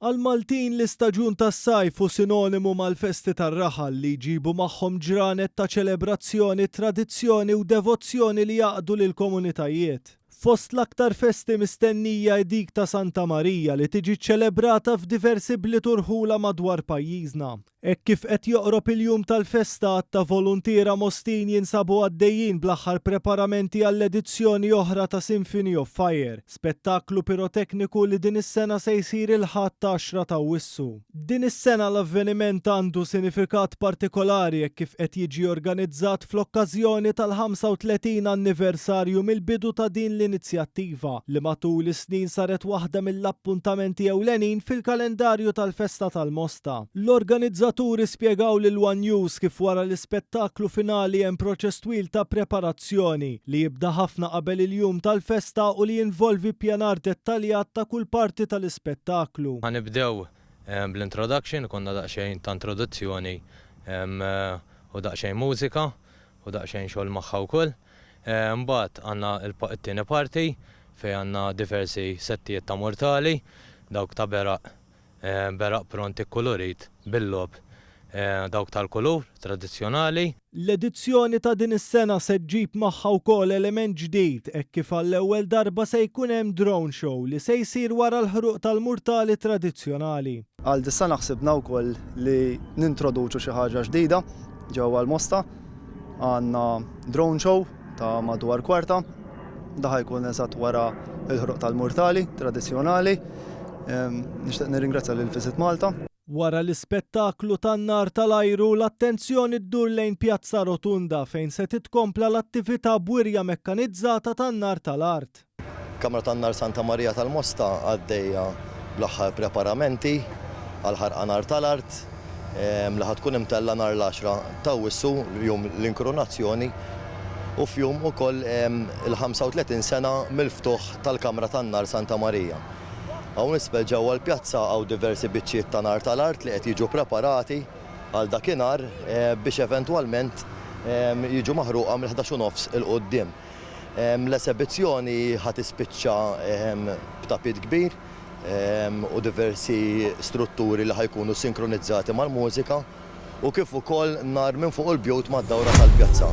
Għal-Maltin l-istaġun tas-sajf hu sinonimu mal-festi tar-raħal li jġibu magħhom ġranet ta' ċelebrazzjoni, tradizzjoni u devozzjoni li jaqdu lil komunitajiet. Fost l-aktar festi mistennija dik ta' Santa Marija li tiġi ċelebrata f'diversi bliet urħula madwar pajjiżna. Hekk kif qed joqrob il-jum tal-festa ta' voluntiera Mostin jinsabu għaddejjin bl-aħħar preparamenti għall-edizzjoni oħra ta' Symphony of Fire, spettaklu pirotekniku li din is-sena se jsir il-ħadd ta' 10 ta' Awwissu. Din is-sena l-avveniment għandu sinifikat partikolari hekk kif qed jiġi organizzat fl-okkażjoni tal-35 anniversarju mill-bidu ta' din l-inizjattiva li matul is-snin saret waħda mill-appuntamenti ewlenin fil-kalendarju tal-Festa tal-Mosta. L-organizzaturi spjegaw lil One News kif wara l-ispettaklu finali hemm proċess twil ta' preparazzjoni li jibda ħafna qabel il-jum tal-festa u li jinvolvi ppjanar dettaljat ta' kull parti tal-ispettaklu. Ħanibdew bl-introduction, konna daqsxejn ta' introduzzjoni u daqsxejn mużika u daqsxejn xogħol magħha wkoll. Mbagħad għandna it-tieni parti fejn għandna diversi settijiet ta' mortali, dawk ta' beraq pronti kolorit bil-lob, dawk tal-kulur tradizzjonali. L-edizzjoni ta' din is-sena se ġġib magħha wkoll element ġdid hekk kif għall-ewwel darba se jkun hemm drone show li se jsir wara l-ħruq tal-murtali tradizzjonali. Għal dis-sena ħsibna wkoll li nintroduċu xi ħaġa ġdida ġewwa l-Mosta. Għandna drone show ta' madwar kwarta, daħ jkun eżatt wara l-ħruq tal-murtali tradizzjonali. Nixtieq nirringrazzja lil Visit Malta. Wara l-ispettaklu tan-nar tal-ajru l-attenzjoni ddur lejn Pjazza Rotunda fejn se titkompla l-attività bwirja mekkanizzata tan-nar tal-art. Kamra tan-nar Santa Marija tal-Mosta għaddejja bl-aħħar preparamenti għal ħarqa nar tal-art li ħatkun imtella nhar l-10 ta' Awwissu jum l-inkoronazzjoni u f'jum ukoll il-35 sena mill-ftuħ tal-Kamra tan-nar Santa Marija. Hawn isfel ġewwa l-pjazza hawn diversi biċċiet ta' nar tal-art li qed jiġu preparati għal dakinhar biex eventwalment jiġu maħruqa mill-11:30 il-qudiem. L-esibizzjoni ħadd ispiċċa b'tapit kbir u diversi strutturi li ħajkunu sinkronizzati mal-mużika u kif ukoll nar minn fuq il-bjut mad-dawra tal-pjazza.